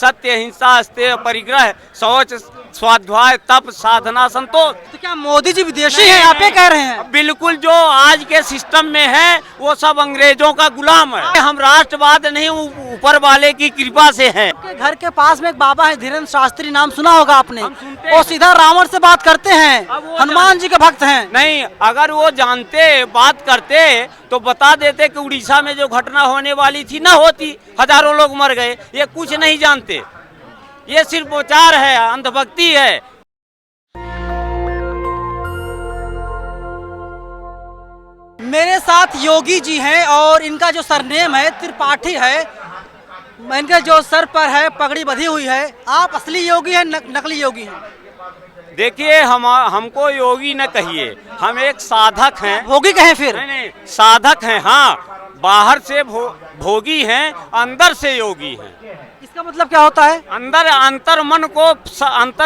सत्य हिंसा अस्तेय परिग्रह शौच स्वाध्याय तप साधना संतोष। तो क्या मोदी जी विदेशी हैं आप ये कह रहे हैं? बिल्कुल, जो आज के सिस्टम में है वो सब अंग्रेजों का गुलाम है। हम राष्ट्रवाद नहीं, ऊपर वाले की कृपा से हैं। आपके घर के पास में एक बाबा है धीरेन्द्र शास्त्री, नाम सुना होगा आपने। हम सुनते वो हैं। सीधा रावण से बात करते हैं, अब वो हनुमान जी के भक्त हैं। नहीं, अगर वो जानते बात करते तो बता देते कि उड़ीसा में जो घटना होने वाली थी ना होती, हजारों लोग मर गए। ये कुछ नहीं जानते, ये सिर्फ प्रचार है, अंधभक्ति है। मेरे साथ योगी जी हैं और इनका जो सरनेम है त्रिपाठी है। इनके जो सर पर है पगड़ी बंधी हुई है। आप असली योगी हैं नकली योगी हैं? देखिए, हमको योगी न कहिए, हम एक साधक हैं। भोगी कहें फिर? नहीं, साधक हैं। हाँ, बाहर से भोगी हैं, अंदर से योगी हैं। इसका मतलब क्या होता है? अंतर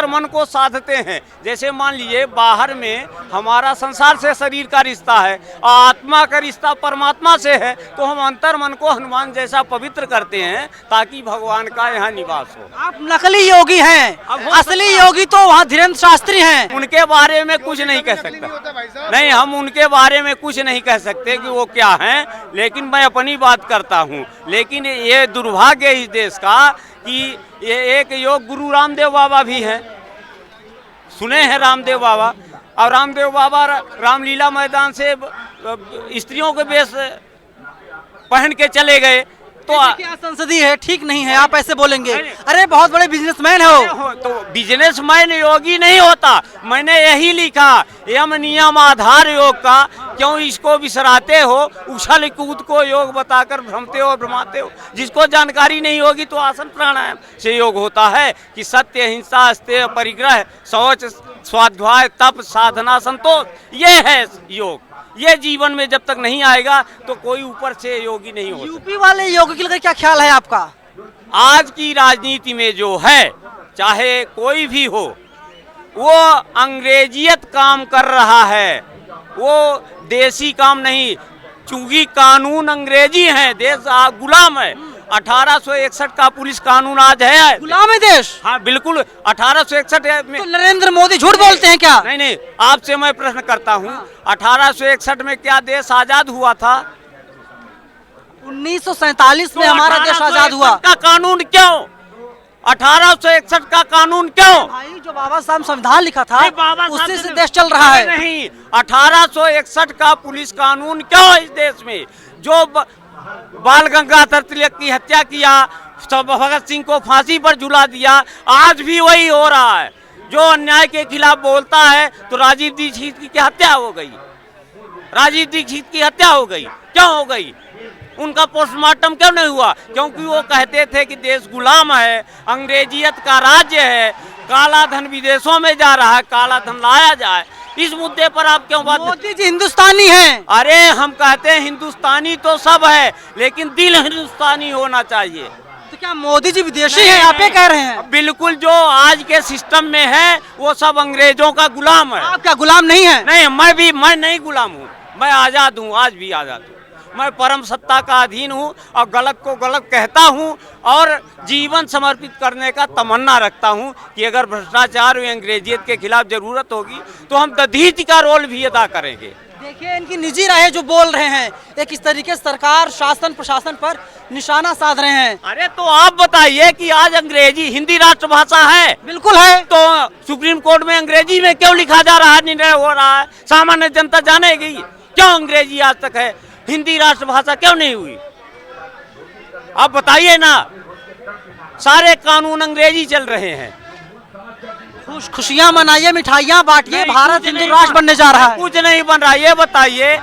मन को साधते हैं। जैसे मान लीजिए, बाहर में हमारा संसार से शरीर का रिश्ता है, आत्मा का रिश्ता परमात्मा से है, तो हम अंतर मन को हनुमान जैसा पवित्र करते हैं ताकि भगवान का यहाँ निवास हो। आप नकली योगी हैं, असली योगी तो वहाँ धीरेन्द्र शास्त्री हैं। उनके बारे में कुछ नहीं कह सकता। नहीं, हम उनके बारे में कुछ नहीं कह सकते कि वो क्या हैं, लेकिन मैं अपनी बात करता हूँ। लेकिन ये दुर्भाग्य इस देश का कि ये एक योग गुरु रामदेव बाबा भी हैं। सुने हैं रामदेव बाबा, और रामदेव बाबा रामलीला मैदान से स्त्रियों के वेश पहन के चले गए। तो क्या संसदीय है, ठीक नहीं है आप ऐसे बोलेंगे? अरे बहुत बड़े बिजनेसमैन हो। तो बिजनेसमैन योगी नहीं होता। मैंने यही लिखा, यम नियम आधार योग का क्यों इसको बिसराते हो, उछल कूद को योग बताकर भ्रमते हो भ्रमाते हो। जिसको जानकारी नहीं होगी तो आसन प्राणायाम से योग होता है कि सत्य हिंसा अस्तेय परिग्रह शौच स्वाध्याय तप साधना संतोष, ये है योग। ये जीवन में जब तक नहीं आएगा तो कोई ऊपर से योगी नहीं हो सकता। यूपी वाले योगी के लिए क्या ख्याल है आपका? आज की राजनीति में जो है, चाहे कोई भी हो, वो अंग्रेजियत काम कर रहा है, वो देसी काम नहीं। चूंकि कानून अंग्रेजी है, देश गुलाम है। 1861 का पुलिस कानून आज है। गुलाम है देश? हाँ बिल्कुल, 1861 में। तो नरेंद्र मोदी झूठ बोलते हैं क्या? नहीं, आपसे मैं प्रश्न करता हूँ, 1861 में क्या देश आजाद हुआ था? 1947 में हमारा देश आजाद हुआ। का कानून क्यों? 1861 का कानून क्यों? भाई, जो बाबा साहब संविधान लिखा था उससे से देश चल रहा है। नहीं, 1861 का पुलिस कानून क्यों इस देश में? जो बाल गंगाधर तिलक की हत्या किया, भगत सिंह को फांसी पर झुला दिया, आज भी वही हो रहा है। जो अन्याय के खिलाफ बोलता है तो राजीव दीक्षित की हत्या हो गई। राजीव दीक्षित की हत्या हो गई, क्यों हो गई? उनका पोस्टमार्टम क्यों नहीं हुआ? क्योंकि वो कहते थे कि देश गुलाम है, अंग्रेजियत का राज्य है, काला धन विदेशों में जा रहा है, काला धन लाया जाए। इस मुद्दे पर आप क्यों बात? मोदी जी हिंदुस्तानी हैं। अरे हम कहते हैं हिंदुस्तानी तो सब है, लेकिन दिल हिंदुस्तानी होना चाहिए। तो क्या मोदी जी विदेशी हैं आप ये कह रहे हैं? बिल्कुल, जो आज के सिस्टम में है वो सब अंग्रेजों का गुलाम है। आप क्या गुलाम नहीं है? नहीं, मैं नहीं गुलाम हूँ, मैं आजाद हूँ, आज भी आजाद हूँ। मैं परम सत्ता का अधीन हूँ और गलत को गलत कहता हूँ और जीवन समर्पित करने का तमन्ना रखता हूँ कि अगर भ्रष्टाचार और अंग्रेजियत के खिलाफ जरूरत होगी तो हम दधीचि का रोल भी अदा करेंगे। देखिए, इनकी निजी राय जो बोल रहे हैं, एक इस तरीके सरकार शासन प्रशासन पर निशाना साध रहे हैं। अरे तो आप बताइए कि आज अंग्रेजी हिंदी राष्ट्रभाषा है? बिल्कुल है। तो सुप्रीम कोर्ट में अंग्रेजी में क्यों लिखा जा रहा है, निर्णय हो रहा है? सामान्य जनता जानेगी क्यों अंग्रेजी आज तक है, हिंदी राष्ट्रभाषा क्यों नहीं हुई? आप बताइए ना। सारे कानून अंग्रेजी चल रहे हैं। खुशियां मनाइए, मिठाइयां बांटिए, भारत हिंदू राष्ट्र बनने जा रहा है। कुछ नहीं बन रहा। ये बताइए,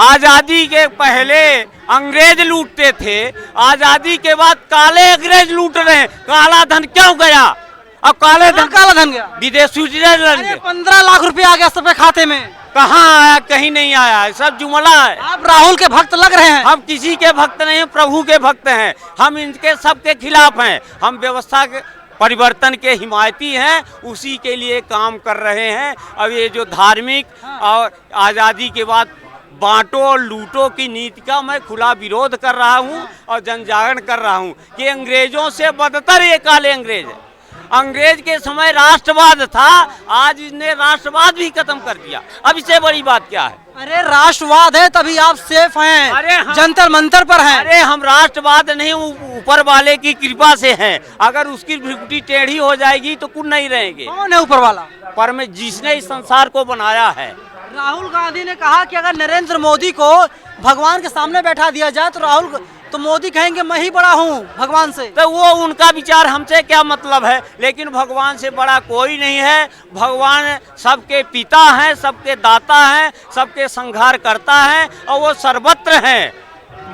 आजादी के पहले अंग्रेज लूटते थे, आजादी के बाद काले अंग्रेज लूट रहे हैं। काला धन क्यों गया? अब काला धन गया विदेश, स्विट्जरलैंड। 15 लाख रुपया आ गया सबके खाते में। कहाँ आया? कहीं नहीं आया है, सब जुमला है। आप राहुल के भक्त लग रहे हैं। हम किसी के भक्त नहीं, प्रभु के भक्त हैं। हम इनके सबके खिलाफ हैं। हम व्यवस्था के परिवर्तन के हिमायती हैं, उसी के लिए काम कर रहे हैं। अब ये जो धार्मिक और आज़ादी के बाद बांटो और लूटो की नीति का मैं खुला विरोध कर रहा हूं और जन जागरण कर रहा हूं कि अंग्रेजों से बदतर ये काले अंग्रेज है। अंग्रेज के समय राष्ट्रवाद था, आज इसने राष्ट्रवाद भी खत्म कर दिया। अब इससे बड़ी बात क्या है? अरे राष्ट्रवाद है तभी आप सेफ हैं, अरे हाँ। जंतर मंतर पर हैं। अरे हम राष्ट्रवाद नहीं, ऊपर वाले की कृपा से हैं। अगर उसकी भ्रुकुटी टेढ़ी हो जाएगी तो कुछ नहीं रहेंगे। कौन है ऊपर वाला? पर मैं जिसने इस संसार को बनाया है। राहुल गांधी ने कहा कि अगर नरेंद्र मोदी को भगवान के सामने बैठा दिया जाए तो मोदी कहेंगे मैं ही बड़ा हूँ भगवान से। तो वो उनका विचार, हमसे क्या मतलब है। लेकिन भगवान से बड़ा कोई नहीं है। भगवान सबके पिता हैं, सबके दाता हैं, सबके संहार करता है और वो सर्वत्र हैं।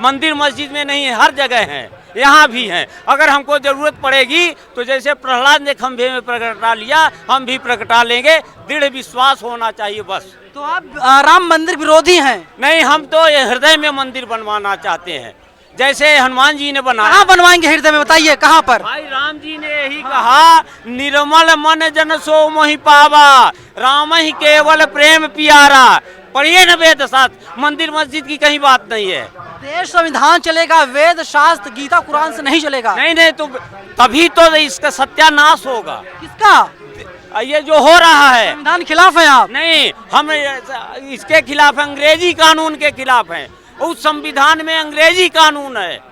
मंदिर मस्जिद में नहीं है, हर जगह हैं, यहाँ भी हैं। अगर हमको जरूरत पड़ेगी तो जैसे प्रहलाद ने खंभे में प्रगटा लिया, हम भी प्रगटा लेंगे। दृढ़ विश्वास होना चाहिए बस। तो आप राम मंदिर विरोधी हैं? नहीं, हम तो हृदय में मंदिर बनवाना चाहते हैं, जैसे हनुमान जी ने बनाया। कहाँ बनवाएंगे हृदय में, बताइए कहाँ पर? भाई राम जी ने यही कहा, निर्मल मन जन सो मोहि पावा, राम ही केवल प्रेम प्यारा। पढ़िए न वेद शास्त्र, मंदिर मस्जिद की कहीं बात नहीं है। देश संविधान चलेगा, वेद शास्त्र गीता कुरान से नहीं चलेगा। नहीं तो तभी तो इसका सत्यानाश होगा। किसका? ये जो हो रहा है। संविधान खिलाफ हैं आप? नहीं, हम इसके खिलाफ, अंग्रेजी कानून के खिलाफ हैं। उस संविधान में अंग्रेजी कानून है।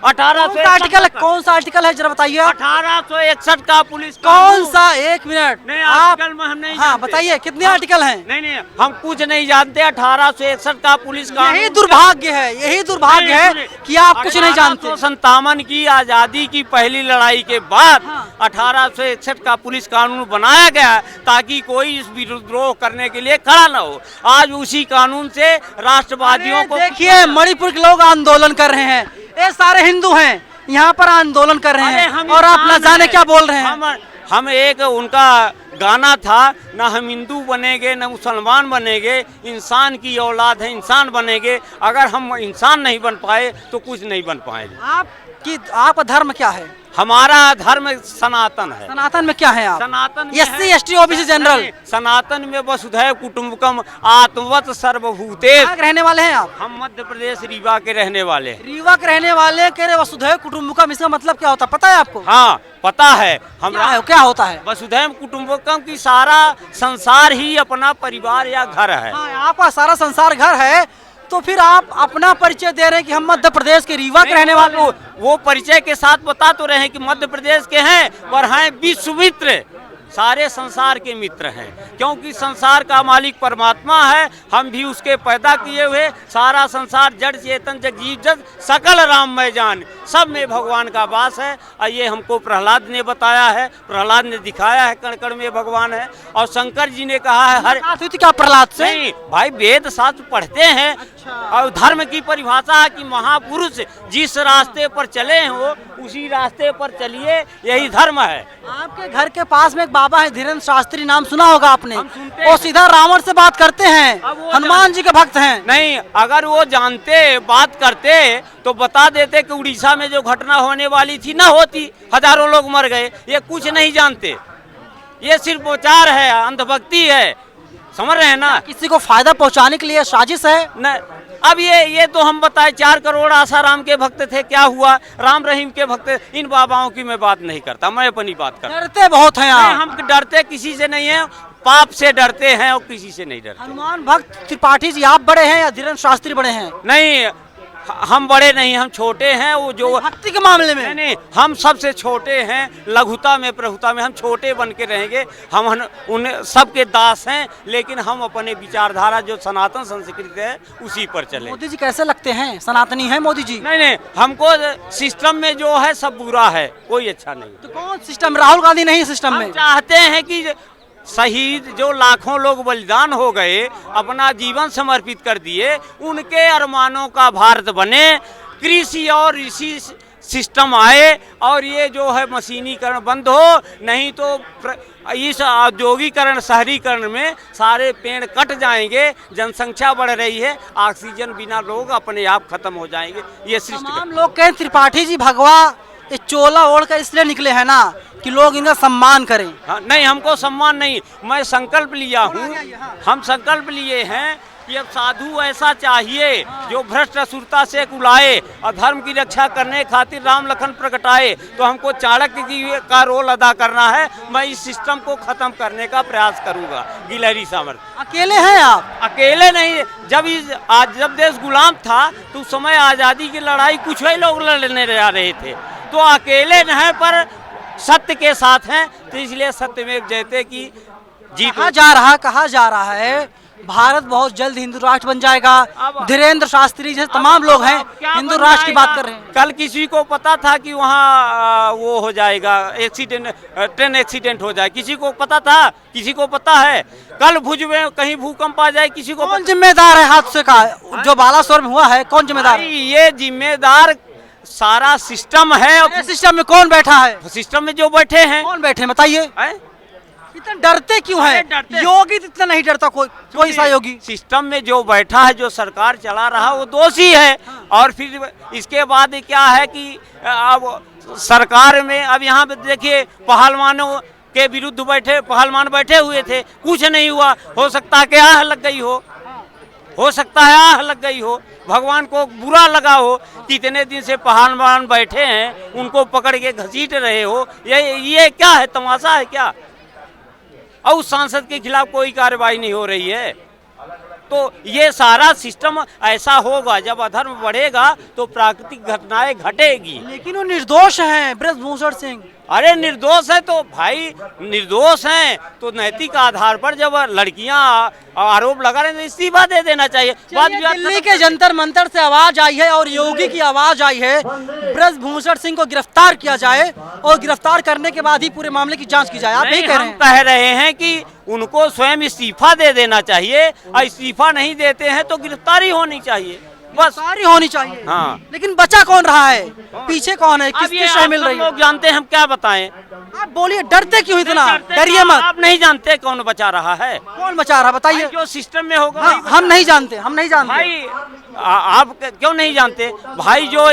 1861 कौन सा आर्टिकल है जरा बताइए। 1861 का पुलिस कौन सा? एक मिनट, नहीं, आप आर्टिकल में हम नहीं हाँ जानते। बताइए कितने आर्टिकल हैं? नहीं हम कुछ नहीं जानते। 1861 का पुलिस कानून। यही दुर्भाग्य है, यही दुर्भाग्य है कि आप कुछ नहीं जानते। 1857 की आजादी की पहली लड़ाई के बाद हाँ। 1861 का पुलिस कानून बनाया गया ताकि कोई इस विद्रोह करने के लिए खड़ा न हो। आज उसी कानून से राष्ट्रवादियों को देखिए, मणिपुर के लोग आंदोलन कर रहे हैं, ये सारे हिंदू हैं, यहाँ पर आंदोलन कर रहे हैं और आप न जाने क्या बोल रहे हैं। हम एक उनका गाना था, ना हम हिंदू बनेंगे न मुसलमान बनेंगे, इंसान की औलाद है इंसान बनेंगे। अगर हम इंसान नहीं बन पाए तो कुछ नहीं बन पाएंगे। आपका धर्म क्या है? हमारा धर्म सनातन है। सनातन में क्या है आप? सनातन SC ST OBC जनरल। सनातन में वसुधैव कुटुंबकम आत्मवत सर्वभूतेषु। कहाँ के रहने वाले हैं आप? हम मध्य प्रदेश रीवा के रहने वाले हैं। रीवा के रहने वाले कह रहे वसुधैव कुटुंबकम, इसका मतलब क्या होता है पता है आपको? हाँ पता है। हमरा क्या होता है? वसुधैव कुटुंबकम की सारा संसार ही अपना परिवार या घर है। हाँ, आपका सारा संसार घर है, तो फिर आप अपना परिचय दे रहे हैं कि हम मध्य प्रदेश के रीवा के रहने वाले। वो परिचय के साथ बता तो रहे हैं कि मध्य प्रदेश के हैं और हैं विश्व मित्र, सारे संसार के मित्र हैं। क्योंकि संसार का मालिक परमात्मा है, हम भी उसके पैदा किए हुए। सारा संसार जड़ चेतन जगजीव जग सकल राममय जान, सब में भगवान का वास है। और ये हमको प्रहलाद ने बताया है, प्रहलाद ने दिखाया है, कण कण में भगवान है। और शंकर जी ने कहा है हर क्या प्रहलाद से? नहीं भाई, वेद शास्त्र पढ़ते हैं। और धर्म की परिभाषा है कि महापुरुष जिस रास्ते पर चले हो उसी रास्ते पर चलिए, यही धर्म है। आपके घर के पास में एक बाबा है धीरेन्द्र शास्त्री, नाम सुना होगा आपने। हम सुनते वो सीधा रावण से बात करते हैं, हनुमान जी के भक्त हैं। नहीं, अगर वो जानते, बात करते तो बता देते कि उड़ीसा में जो घटना होने वाली थी ना होती, हजारों लोग मर गए। ये कुछ नहीं जानते, ये सिर्फ विचार है, अंधभक्ति है, समझ रहे हैं ना। किसी को फायदा पहुंचाने के लिए साजिश है न। अब ये तो हम बताए 4 करोड़ आसाराम के भक्त थे, क्या हुआ? राम रहीम के भक्त। इन बाबाओं की मैं बात नहीं करता, मैं अपनी बात करता। डरते बहुत हैं आप। हम डरते किसी से नहीं है, पाप से डरते हैं और किसी से नहीं डरते। हनुमान भक्त त्रिपाठी जी आप बड़े हैं या धीरेन्द्र शास्त्री बड़े हैं? नहीं, हम बड़े नहीं, हम छोटे हैं। वो जो भक्ति के मामले में नहीं, हम सबसे छोटे हैं। लघुता में प्रभुता में हम छोटे बन के रहेंगे। हम उन्हें सबके दास हैं, लेकिन हम अपने विचारधारा जो सनातन संस्कृति है उसी पर चले। मोदी जी कैसे लगते हैं? सनातनी है मोदी जी? नहीं, हमको सिस्टम में जो है सब बुरा है, कोई अच्छा नहीं। तो कौन सिस्टम? राहुल गांधी नहीं सिस्टम में? चाहते हैं कि शहीद जो लाखों लोग बलिदान हो गए, अपना जीवन समर्पित कर दिए, उनके अरमानों का भारत बने, कृषि और इसी सिस्टम आए और ये जो है मशीनीकरण बंद हो। नहीं तो इस औद्योगिकरण शहरीकरण में सारे पेड़ कट जाएंगे, जनसंख्या बढ़ रही है, ऑक्सीजन बिना लोग अपने आप खत्म हो जाएंगे। ये तमाम लोग कहें त्रिपाठी जी भगवा ये चोला ओढ़ कर इसलिए निकले हैं ना कि लोग इनका सम्मान करें। हाँ, नहीं, हमको सम्मान नहीं, मैं संकल्प लिया हूँ। हम संकल्प लिए हैं कि अब साधु ऐसा चाहिए जो भ्रष्ट असुरता से कुलाए और धर्म की रक्षा करने खातिर राम लखन प्रगटाए। तो हमको चाणक्य की का रोल अदा करना है। मैं इस सिस्टम को खत्म करने का प्रयास करूंगा। गिलहरी सामर्थ अकेले हैं आप? अकेले नहीं, जब देश गुलाम था तो उस समय आज़ादी की लड़ाई कुछ ही लोग लड़ने जा रहे थे, तो अकेले नहीं पर सत्य के साथ हैं। तो इसलिए सत्यमेव जयते की जीत। कहा जा रहा है भारत बहुत जल्द हिंदू राष्ट्र बन जाएगा। धीरेन्द्र शास्त्री जैसे तमाम लोग हैं हिंदू राष्ट्र की बात कर रहे हैं। कल किसी को पता था कि वहाँ वो हो जाएगा एक्सीडेंट, ट्रेन एक्सीडेंट हो जाए? किसी को पता था? किसी को पता है? कल भुज में कहीं भूकंप आ जाए, किसी को? कौन जिम्मेदार है हादसे का जो बालासोर में हुआ है? कौन जिम्मेदार है? ये जिम्मेदार सारा सिस्टम है। सिस्टम में कौन बैठा है? सिस्टम में जो बैठे हैं। कौन बैठे बताइए? इतना डरते क्यों है? योगी तो इतना नहीं डरता कोई सा योगी। सिस्टम में जो बैठा है, जो सरकार चला रहा वो दोषी है। और फिर इसके बाद क्या है कि अब सरकार में अब यहाँ पे देखिए पहलवानों के विरुद्ध पहलवान बैठे हुए थे, कुछ नहीं हुआ। हो सकता है कि आह लग गई हो सकता है आह लग गई हो, भगवान को बुरा लगा हो। कितने दिन से पहलवान बैठे हैं, उनको पकड़ के घसीट रहे हो। ये क्या है? तमाशा है क्या? और उस सांसद के खिलाफ कोई कार्रवाई नहीं हो रही है। तो ये सारा सिस्टम ऐसा होगा, जब अधर्म बढ़ेगा तो प्राकृतिक घटनाएं घटेगी। लेकिन वो निर्दोष हैं ब्रजभूषण सिंह। अरे निर्दोष है तो भाई, निर्दोष हैं तो नैतिक आधार पर जब लड़कियां आरोप लगा रहे हैं तो इस्तीफा दे देना चाहिए। दिल्ली के जंतर मंतर से आवाज आई है और योगी की आवाज आई है, ब्रजभूषण सिंह को गिरफ्तार किया जाए और गिरफ्तार करने के बाद ही पूरे मामले की जांच की जाए। आप यही कह रहे हैं कि उनको स्वयं इस्तीफा दे देना चाहिए, और इस्तीफा नहीं देते हैं तो गिरफ्तारी होनी चाहिए, बस सारी होनी चाहिए। हाँ। लेकिन बचा कौन रहा है? पीछे कौन है? किसकी शय मिल रही है? लोग जानते हैं, हम क्या बताएं? आप बोलिए, डरते क्यों इतना? डरिए मत। आप नहीं जानते कौन बचा रहा है? कौन बचा रहा बताइए? जो सिस्टम में होगा। हाँ, हम नहीं जानते भाई। आप क्यों नहीं जानते भाई? जो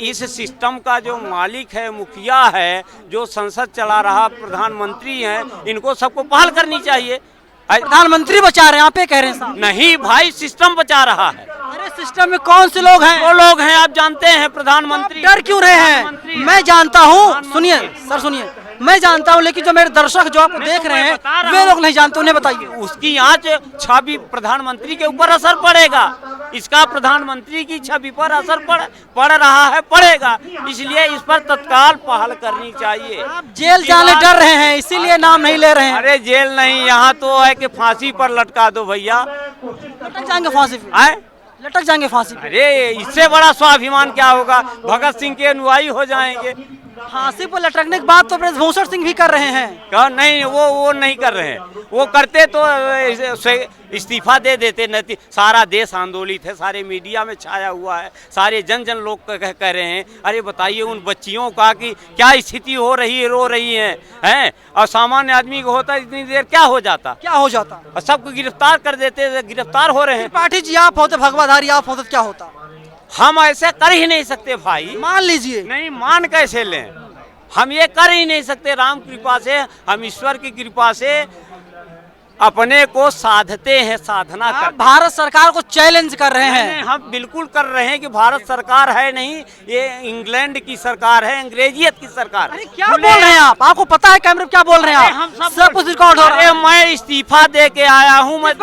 इस सिस्टम का जो मालिक है, मुखिया है, जो संसद चला रहा, प्रधानमंत्री हैं, इनको सबको पहल करनी चाहिए। प्रधानमंत्री बचा रहे हैं, आप ये कह रहे हैं? नहीं भाई, सिस्टम बचा रहा है। अरे सिस्टम में कौन से लोग हैं? वो लोग हैं, आप जानते हैं, प्रधानमंत्री। डर क्यों रहे हैं? मैं जानता हूँ, सुनिए सर, सुनिए, मैं जानता हूँ, लेकिन जो मेरे दर्शक जो आपको देख रहे हैं वे लोग नहीं जानते, उन्हें बताइए। उसकी आँच छवि प्रधानमंत्री के ऊपर असर पड़ेगा, इसका प्रधानमंत्री की छवि पर असर पड़ रहा है, पड़ेगा। इसलिए इस पर तत्काल पहल करनी चाहिए। आप जेल जाने डर रहे हैं, इसीलिए नाम नहीं ले रहे हैं। अरे जेल नहीं, यहाँ तो है कि फांसी पर लटका दो भैया। लटक जाएंगे फांसी पे? लटक जाएंगे फांसी पे? अरे इससे बड़ा स्वाभिमान क्या होगा? भगत सिंह के अनुयायी हो जाएंगे। फांसी पर लटकने की बात तो ब्रजभूषण सिंह भी कर रहे हैं। क्या? नहीं, वो नहीं कर रहे हैं। वो करते तो इस्तीफा दे देते। नहीं, सारा देश आंदोलित है, सारे मीडिया में छाया हुआ है, सारे जन लोग कह रहे हैं। अरे बताइए उन बच्चियों का कि क्या स्थिति हो रही है, रो रही हैं, और सामान्य आदमी को होता इतनी देर क्या हो जाता? और सबको गिरफ्तार कर देते, गिरफ्तार हो रहे हैं। पाठी जी आप होते, भगवाधारी आप होते, क्या होता? हम ऐसे कर ही नहीं सकते भाई। मान लीजिए। नहीं, मान कैसे लें? हम ये कर ही नहीं सकते। राम कृपा से, हम ईश्वर की कृपा से अपने को साधते हैं, साधना कर। भारत सरकार को चैलेंज कर रहे हैं? हम बिल्कुल कर रहे हैं कि भारत सरकार है नहीं, ये इंग्लैंड की सरकार है, अंग्रेजियत की सरकार। अरे क्या बोल रहे हैं आप? आपको पता है कैमरे क्या बोल रहे हैं आप? सब कुछ रिकॉर्ड हो रहा है। मैं इस्तीफा दे के आया हूँ मैं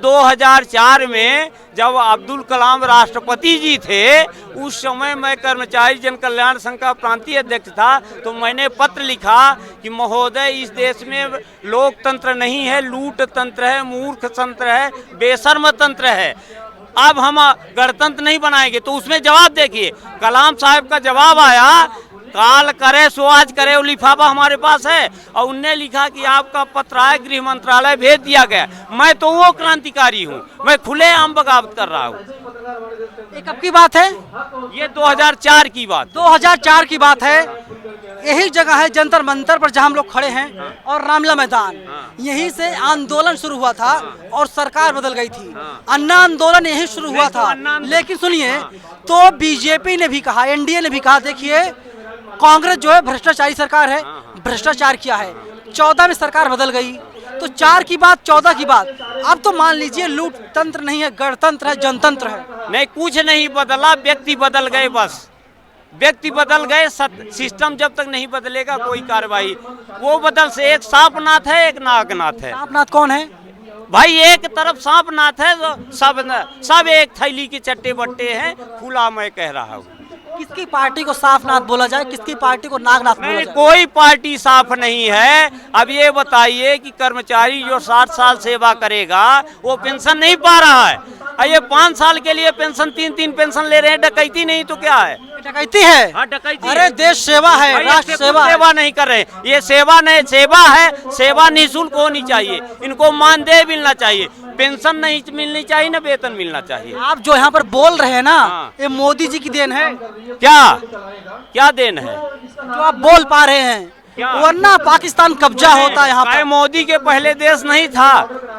2004 में, जब अब्दुल कलाम राष्ट्रपति जी थे, उस समय मैं कर्मचारी जन कल्याण संघ का प्रांतीय अध्यक्ष था। तो मैंने पत्र लिखा कि महोदय, इस देश में लोकतंत्र नहीं है, लूट तंत्र है, मूर्ख तंत्र है, बेशर्म तंत्र है। अब हम गणतंत्र नहीं बनाएंगे। तो उसमें जवाब देखिए, कलाम साहब का जवाब आया, काल करे सो आज करे, वो लिफाफा हमारे पास है। और उनने लिखा कि आपका पत्र आया, गृह मंत्रालय भेज दिया गया। मैं तो वो क्रांतिकारी हूँ, मैं खुलेआम बगावत कर रहा हूँ। ये कब की बात है? ये 2004 की बात। 2004 की बात है। यही जगह है जंतर मंतर पर जहाँ हम लोग खड़े हैं, और रामलीला मैदान। यहीं से आंदोलन शुरू हुआ था और सरकार बदल गई थी। अन्ना आंदोलन यहीं शुरू हुआ था। लेकिन सुनिए, तो बीजेपी ने भी कहा, एनडीए ने भी कहा, देखिए कांग्रेस जो है भ्रष्टाचारी सरकार है, भ्रष्टाचार किया है। 14 में सरकार बदल गई, तो 4 की बात 14 की बात, अब तो मान लीजिए लूट तंत्र नहीं है, गणतंत्र है, जनतंत्र है। नहीं, कुछ नहीं बदला, व्यक्ति बदल गए, बस व्यक्ति बदल गए। सिस्टम जब तक नहीं बदलेगा कोई कार्रवाई वो बदल से, एक सांपनाथ है, एक नागनाथ है। सांपनाथ कौन है? भाई एक तरफ सांपनाथ है, सब एक थैली के चट्टे बट्टे हैं, खुला मैं कह रहा हूँ। किसकी पार्टी को साफनाथ बोला जाए, किसकी पार्टी को नागनाथ बोला नहीं, जाए? कोई पार्टी साफ नहीं है। अब ये बताइए कि कर्मचारी जो 60 साल सेवा करेगा वो पेंशन नहीं पा रहा है, और ये 5 साल के लिए पेंशन 3-3 पेंशन ले रहे हैं। डकैती नहीं तो क्या है? डकैती है। हाँ, डकैती अरे है। देश सेवा है, भाई, राष्ट्र इससे सेवा कुछ है। सेवा नहीं कर रहे, ये सेवा नहीं, सेवा है, सेवा निःशुल्क होनी चाहिए, इनको मानदेय मिलना चाहिए, पेंशन नहीं मिलनी चाहिए, ना वेतन मिलना चाहिए। आप जो यहाँ पर बोल रहे हैं ना, हाँ। ये मोदी जी की देन है। क्या देन है जो आप बोल पा रहे हैं, क्या? वरना पाकिस्तान कब्जा होता है यहाँ भाई, पर। मोदी के पहले देश नहीं था,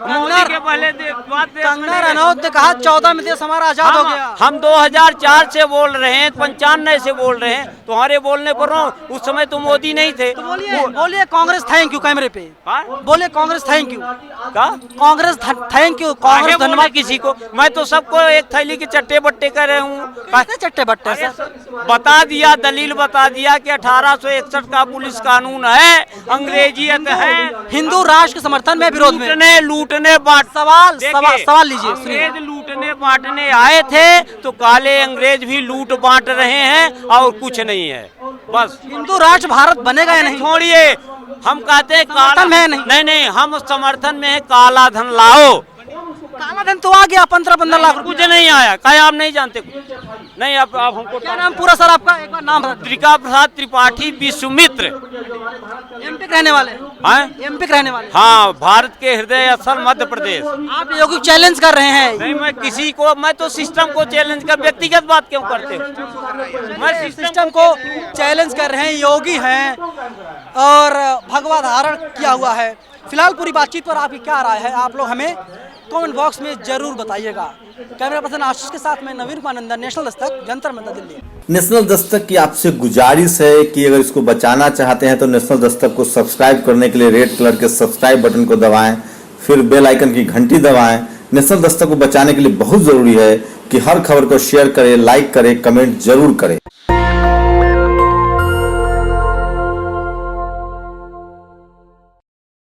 मोदी के पहले कंगना रनौत ने कहा 14 में देश हमारा आजाद हो गया। हम 2004 से बोल रहे हैं, 95 से बोल रहे हैं, तुम्हारे बोलने पर उस समय तो मोदी नहीं थे। तो बोलिए कांग्रेस थैंक यू कैमरे पे, हाँ? बोलिए कांग्रेस थैंक यू, का कांग्रेस थैंक यू, काहे कांग्रेस बोले धन्यवाद। किसी को? मैं तो सबको एक थैली के चट्टे बट्टे कर रहे हूँ। कितने चट्टे बट्टे सर? बता दिया, दलील बता दिया कि 1861 का पुलिस कानून है, अंग्रेजियत है, हिंदू राष्ट्र के समर्थन में, विरोध में। लूटने बांट सवाल लीजिए, सुनिए। अंग्रेज लूटने बांटने आए थे, तो काले अंग्रेज भी लूट बांट रहे हैं, और कुछ नहीं है। बस हिंदू राष्ट्र भारत बनेगा या नहीं? छोड़िए, हम कहते हैं समर्थन में है नहीं? नहीं, हम समर्थन में है, काला धन लाओ। काला धन तो आ गया 15-15 लाख कुछ रुपया। नहीं आया, कहे आप नहीं जानते कुछ? नहीं, आप हमको क्या नाम पूरा सर आपका, एक बार नाम बता। त्रिका प्रसाद त्रिपाठी विश्वमित्र। एमपी के रहने वाले हैं? एमपी के रहने वाले। हाँ, भारत के हृदय स्थल मध्य प्रदेश। आप योगी चैलेंज कर रहे हैं। नहीं, मैं किसी को, मैं तो सिस्टम को चैलेंज कर, व्यक्तिगत बात क्यों करते हो? मैं सिस्टम को चैलेंज कर रहे हैं, योगी हैं और भगवा धारण किया हुआ है। फिलहाल पूरी बातचीत पर आपकी क्या राय है, आप लोग हमें कमेंट बॉक्स में जरूर बताइएगा। कैमरा पर्सन आशीष के साथ में नवीन कुमार, नेशनल दस्तक, जंतर मंतर, दिल्ली। नेशनल दस्तक की आपसे गुजारिश है कि अगर इसको बचाना चाहते हैं तो नेशनल दस्तक को सब्सक्राइब करने के लिए रेड कलर के सब्सक्राइब बटन को दबाएं, फिर बेल आइकन की घंटी दबाएं। नेशनल दस्तक को बचाने के लिए बहुत जरूरी है कि हर खबर को शेयर करें, लाइक करें, कमेंट जरूर करें।